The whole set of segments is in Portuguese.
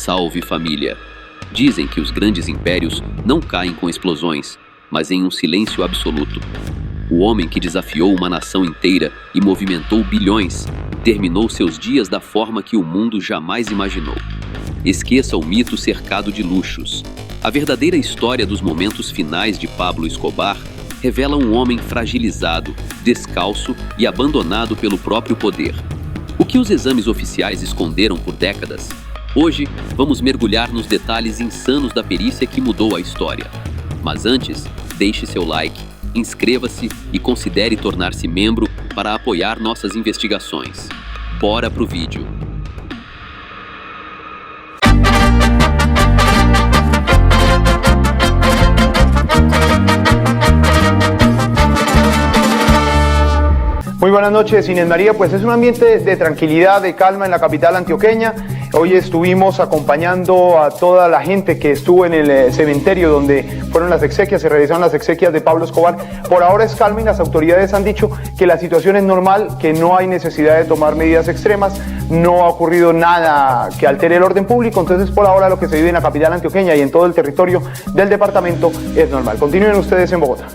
Salve família! Dizem que os grandes impérios não caem com explosões, mas em um silêncio absoluto. O homem que desafiou uma nação inteira e movimentou bilhões, terminou seus dias da forma que o mundo jamais imaginou. Esqueça o mito cercado de luxos. A verdadeira história dos momentos finais de Pablo Escobar revela um homem fragilizado, descalço e abandonado pelo próprio poder. O que os exames oficiais esconderam por décadas? Hoje, vamos mergulhar nos detalhes insanos da perícia que mudou a história. Mas antes, deixe seu like, inscreva-se e considere tornar-se membro para apoiar nossas investigações. Bora pro vídeo! Muy buenas noches, Inés María. Pues es un ambiente de tranquilidad, de calma en la capital antioqueña. Hoy estuvimos acompañando a toda la gente que estuvo en el cementerio donde fueron las exequias, se realizaron las exequias de Pablo Escobar. Por ahora es calma y las autoridades han dicho que la situación es normal, que no hay necesidad de tomar medidas extremas, no ha ocurrido nada que altere el orden público, entonces por ahora lo que se vive en la capital antioqueña y en todo el territorio del departamento es normal. Continúen ustedes en Bogotá.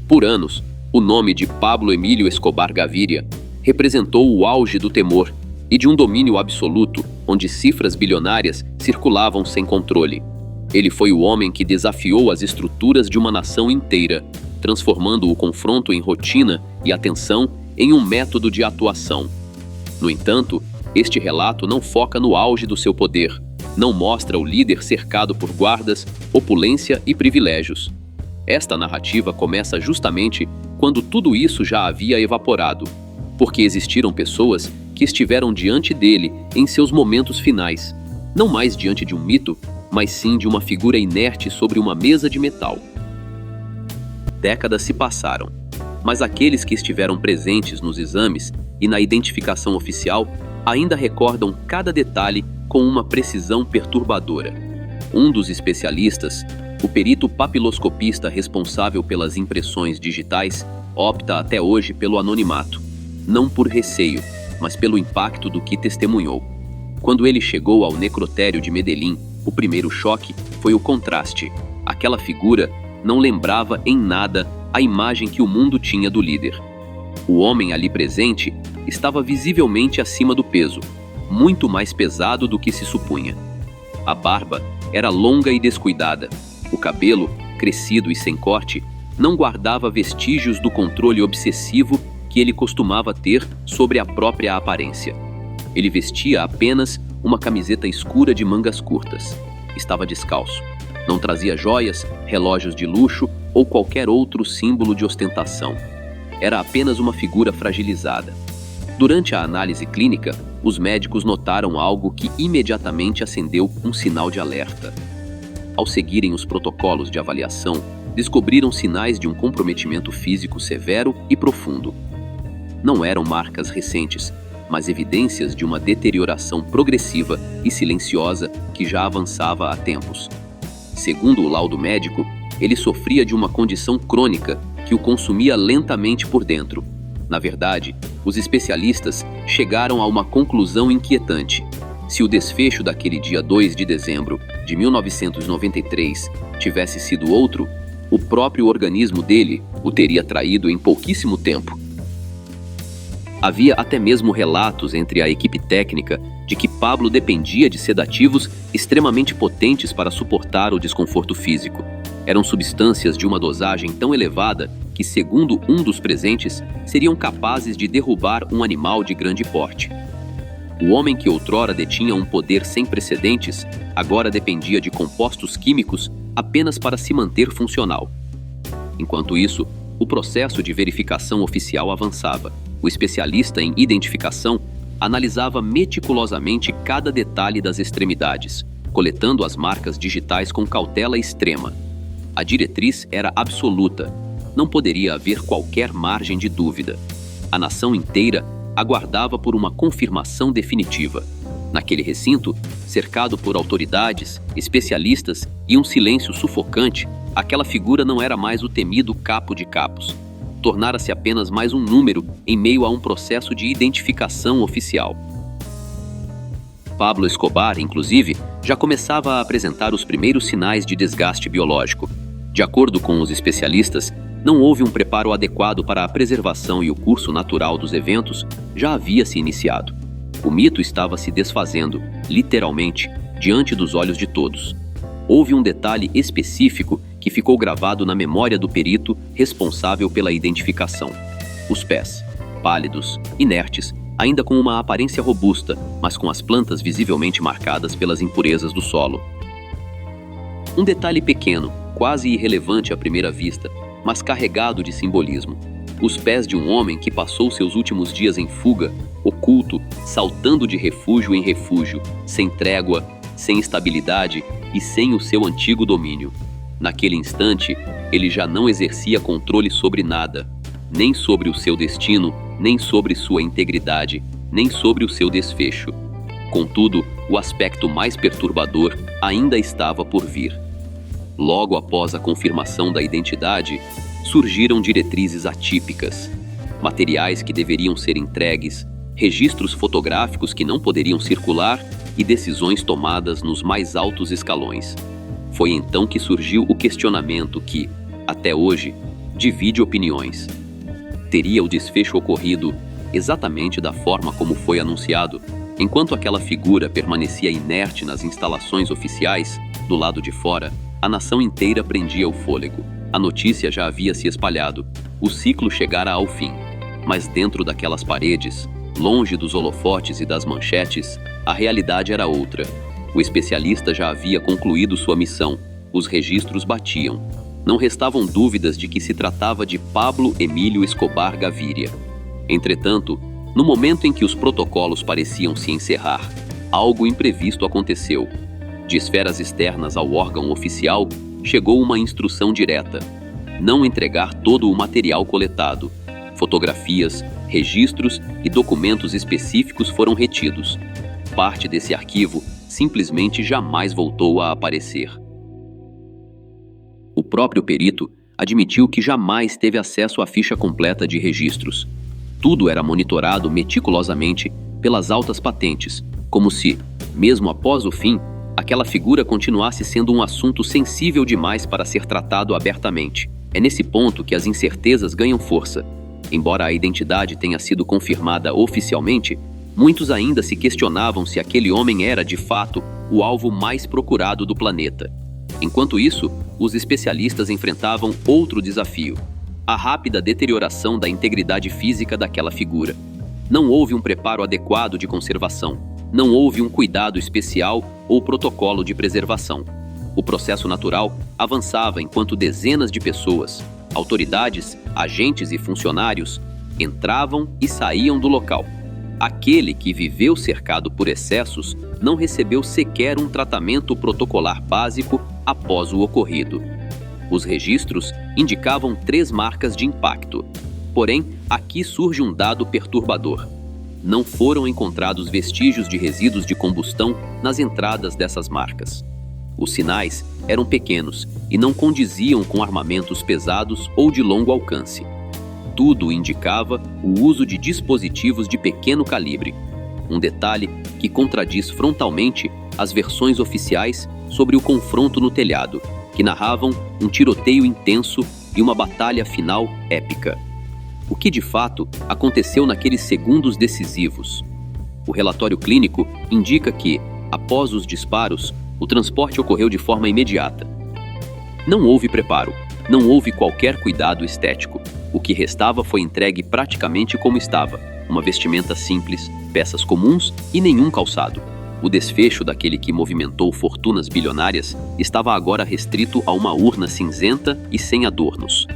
Por anos, o nome de Pablo Emílio Escobar Gaviria representou o auge do temor e de um domínio absoluto, onde cifras bilionárias circulavam sem controle. Ele foi o homem que desafiou as estruturas de uma nação inteira, transformando o confronto em rotina e a tensão em um método de atuação. No entanto, este relato não foca no auge do seu poder, não mostra o líder cercado por guardas, opulência e privilégios. Esta narrativa começa justamente quando tudo isso já havia evaporado, porque existiram pessoas que estiveram diante dele em seus momentos finais, não mais diante de um mito, mas sim de uma figura inerte sobre uma mesa de metal. Décadas se passaram, mas aqueles que estiveram presentes nos exames e na identificação oficial ainda recordam cada detalhe com uma precisão perturbadora. Um dos especialistas, o perito papiloscopista responsável pelas impressões digitais, opta até hoje pelo anonimato, não por receio, mas pelo impacto do que testemunhou. Quando ele chegou ao necrotério de Medellín, o primeiro choque foi o contraste. Aquela figura não lembrava em nada a imagem que o mundo tinha do líder. O homem ali presente estava visivelmente acima do peso, muito mais pesado do que se supunha. A barba era longa e descuidada. O cabelo, crescido e sem corte, não guardava vestígios do controle obsessivo que ele costumava ter sobre a própria aparência. Ele vestia apenas uma camiseta escura de mangas curtas. Estava descalço. Não trazia joias, relógios de luxo ou qualquer outro símbolo de ostentação. Era apenas uma figura fragilizada. Durante a análise clínica, os médicos notaram algo que imediatamente acendeu um sinal de alerta. Ao seguirem os protocolos de avaliação, descobriram sinais de um comprometimento físico severo e profundo. Não eram marcas recentes, mas evidências de uma deterioração progressiva e silenciosa que já avançava há tempos. Segundo o laudo médico, ele sofria de uma condição crônica que o consumia lentamente por dentro. Na verdade, os especialistas chegaram a uma conclusão inquietante. Se o desfecho daquele dia 2 de dezembro de 1993 tivesse sido outro, o próprio organismo dele o teria traído em pouquíssimo tempo. Havia até mesmo relatos entre a equipe técnica de que Pablo dependia de sedativos extremamente potentes para suportar o desconforto físico. Eram substâncias de uma dosagem tão elevada que, segundo um dos presentes, seriam capazes de derrubar um animal de grande porte. O homem que outrora detinha um poder sem precedentes, agora dependia de compostos químicos apenas para se manter funcional. Enquanto isso, o processo de verificação oficial avançava. O especialista em identificação analisava meticulosamente cada detalhe das extremidades, coletando as marcas digitais com cautela extrema. A diretriz era absoluta. Não poderia haver qualquer margem de dúvida. A nação inteira aguardava por uma confirmação definitiva. Naquele recinto, cercado por autoridades, especialistas e um silêncio sufocante, aquela figura não era mais o temido capo de capos. Tornara-se apenas mais um número em meio a um processo de identificação oficial. Pablo Escobar, inclusive, já começava a apresentar os primeiros sinais de desgaste biológico. De acordo com os especialistas, não houve um preparo adequado para a preservação e o curso natural dos eventos já havia se iniciado. O mito estava se desfazendo, literalmente, diante dos olhos de todos. Houve um detalhe específico que ficou gravado na memória do perito responsável pela identificação. Os pés, pálidos, inertes, ainda com uma aparência robusta, mas com as plantas visivelmente marcadas pelas impurezas do solo. Um detalhe pequeno, quase irrelevante à primeira vista, mas carregado de simbolismo. Os pés de um homem que passou seus últimos dias em fuga, oculto, saltando de refúgio em refúgio, sem trégua, sem estabilidade e sem o seu antigo domínio. Naquele instante, ele já não exercia controle sobre nada, nem sobre o seu destino, nem sobre sua integridade, nem sobre o seu desfecho. Contudo, o aspecto mais perturbador ainda estava por vir. Logo após a confirmação da identidade, surgiram diretrizes atípicas, materiais que deveriam ser entregues, registros fotográficos que não poderiam circular e decisões tomadas nos mais altos escalões. Foi então que surgiu o questionamento que, até hoje, divide opiniões. Teria o desfecho ocorrido exatamente da forma como foi anunciado, enquanto aquela figura permanecia inerte nas instalações oficiais, do lado de fora, a nação inteira prendia o fôlego. A notícia já havia se espalhado, o ciclo chegara ao fim. Mas dentro daquelas paredes, longe dos holofotes e das manchetes, a realidade era outra. O especialista já havia concluído sua missão, os registros batiam. Não restavam dúvidas de que se tratava de Pablo Emílio Escobar Gaviria. Entretanto, no momento em que os protocolos pareciam se encerrar, algo imprevisto aconteceu. De esferas externas ao órgão oficial, chegou uma instrução direta: não entregar todo o material coletado. Fotografias, registros e documentos específicos foram retidos. Parte desse arquivo simplesmente jamais voltou a aparecer. O próprio perito admitiu que jamais teve acesso à ficha completa de registros. Tudo era monitorado meticulosamente pelas altas patentes, como se, mesmo após o fim, aquela figura continuasse sendo um assunto sensível demais para ser tratado abertamente. É nesse ponto que as incertezas ganham força. Embora a identidade tenha sido confirmada oficialmente, muitos ainda se questionavam se aquele homem era, de fato, o alvo mais procurado do planeta. Enquanto isso, os especialistas enfrentavam outro desafio: a rápida deterioração da integridade física daquela figura. Não houve um preparo adequado de conservação. Não houve um cuidado especial ou protocolo de preservação. O processo natural avançava enquanto dezenas de pessoas, autoridades, agentes e funcionários entravam e saíam do local. Aquele que viveu cercado por excessos não recebeu sequer um tratamento protocolar básico após o ocorrido. Os registros indicavam 3 marcas de impacto. Porém, aqui surge um dado perturbador. Não foram encontrados vestígios de resíduos de combustão nas entradas dessas marcas. Os sinais eram pequenos e não condiziam com armamentos pesados ou de longo alcance. Tudo indicava o uso de dispositivos de pequeno calibre, um detalhe que contradiz frontalmente as versões oficiais sobre o confronto no telhado, que narravam um tiroteio intenso e uma batalha final épica. O que de fato aconteceu naqueles segundos decisivos? O relatório clínico indica que, após os disparos, o transporte ocorreu de forma imediata. Não houve preparo, não houve qualquer cuidado estético. O que restava foi entregue praticamente como estava: uma vestimenta simples, peças comuns e nenhum calçado. O desfecho daquele que movimentou fortunas bilionárias estava agora restrito a uma urna cinzenta e sem adornos.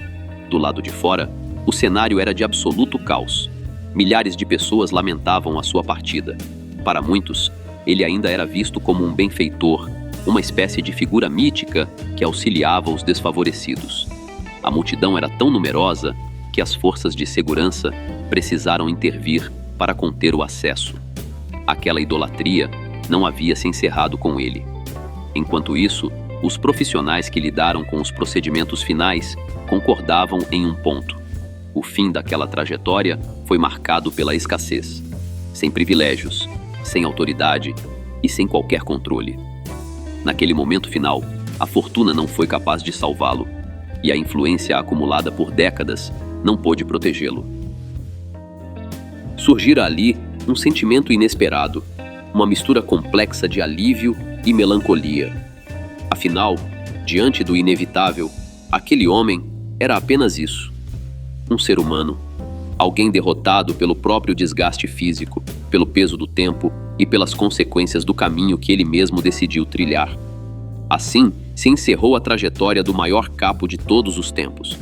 Do lado de fora, o cenário era de absoluto caos. Milhares de pessoas lamentavam a sua partida. Para muitos, ele ainda era visto como um benfeitor, uma espécie de figura mítica que auxiliava os desfavorecidos. A multidão era tão numerosa que as forças de segurança precisaram intervir para conter o acesso. Aquela idolatria não havia se encerrado com ele. Enquanto isso, os profissionais que lidaram com os procedimentos finais concordavam em um ponto: o fim daquela trajetória foi marcado pela escassez. Sem privilégios, sem autoridade e sem qualquer controle. Naquele momento final, a fortuna não foi capaz de salvá-lo, e a influência acumulada por décadas não pôde protegê-lo. Surgira ali um sentimento inesperado, uma mistura complexa de alívio e melancolia. Afinal, diante do inevitável, aquele homem era apenas isso: um ser humano, alguém derrotado pelo próprio desgaste físico, pelo peso do tempo e pelas consequências do caminho que ele mesmo decidiu trilhar. Assim, se encerrou a trajetória do maior capo de todos os tempos,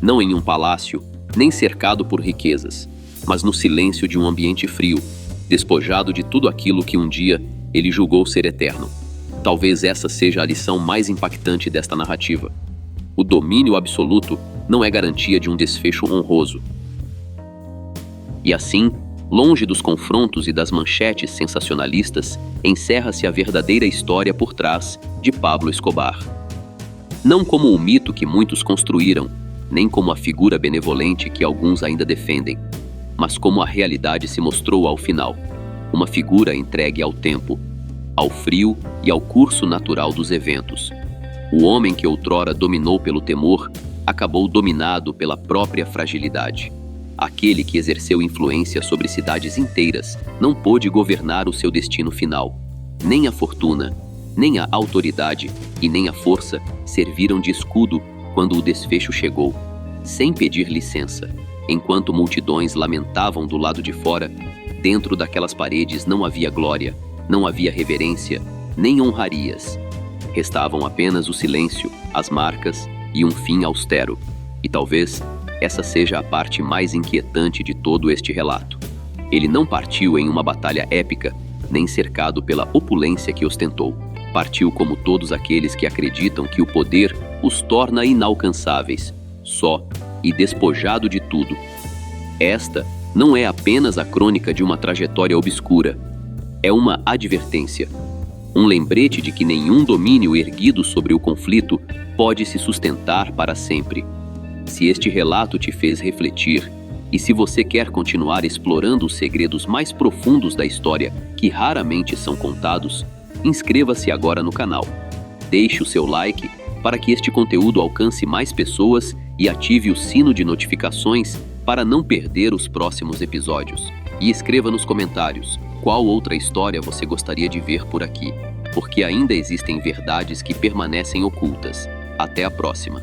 não em um palácio, nem cercado por riquezas, mas no silêncio de um ambiente frio, despojado de tudo aquilo que um dia ele julgou ser eterno. Talvez essa seja a lição mais impactante desta narrativa. O domínio absoluto não é garantia de um desfecho honroso. E assim, longe dos confrontos e das manchetes sensacionalistas, encerra-se a verdadeira história por trás de Pablo Escobar. Não como o mito que muitos construíram, nem como a figura benevolente que alguns ainda defendem, mas como a realidade se mostrou ao final, uma figura entregue ao tempo, ao frio e ao curso natural dos eventos. O homem que outrora dominou pelo temor, acabou dominado pela própria fragilidade. Aquele que exerceu influência sobre cidades inteiras não pôde governar o seu destino final. Nem a fortuna, nem a autoridade e nem a força serviram de escudo quando o desfecho chegou, sem pedir licença. Enquanto multidões lamentavam do lado de fora, dentro daquelas paredes não havia glória, não havia reverência, nem honrarias. Restavam apenas o silêncio, as marcas e um fim austero. E talvez essa seja a parte mais inquietante de todo este relato. Ele não partiu em uma batalha épica, nem cercado pela opulência que ostentou. Partiu como todos aqueles que acreditam que o poder os torna inalcançáveis, só e despojado de tudo. Esta não é apenas a crônica de uma trajetória obscura. É uma advertência. Um lembrete de que nenhum domínio erguido sobre o conflito pode se sustentar para sempre. Se este relato te fez refletir, e se você quer continuar explorando os segredos mais profundos da história que raramente são contados, inscreva-se agora no canal. Deixe o seu like para que este conteúdo alcance mais pessoas e ative o sino de notificações para não perder os próximos episódios. E escreva nos comentários qual outra história você gostaria de ver por aqui, porque ainda existem verdades que permanecem ocultas. Até a próxima!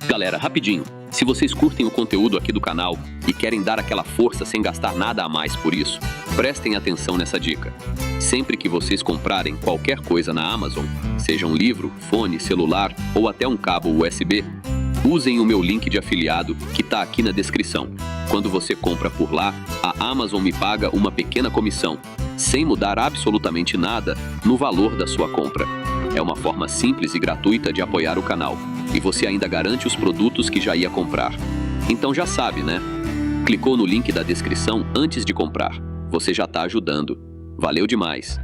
Galera, rapidinho, se vocês curtem o conteúdo aqui do canal e querem dar aquela força sem gastar nada a mais por isso, prestem atenção nessa dica. Sempre que vocês comprarem qualquer coisa na Amazon, seja um livro, fone, celular ou até um cabo USB, usem o meu link de afiliado que está aqui na descrição. Quando você compra por lá, a Amazon me paga uma pequena comissão, sem mudar absolutamente nada no valor da sua compra. É uma forma simples e gratuita de apoiar o canal, e você ainda garante os produtos que já ia comprar. Então já sabe, né? Clicou no link da descrição antes de comprar. Você já está ajudando. Valeu demais!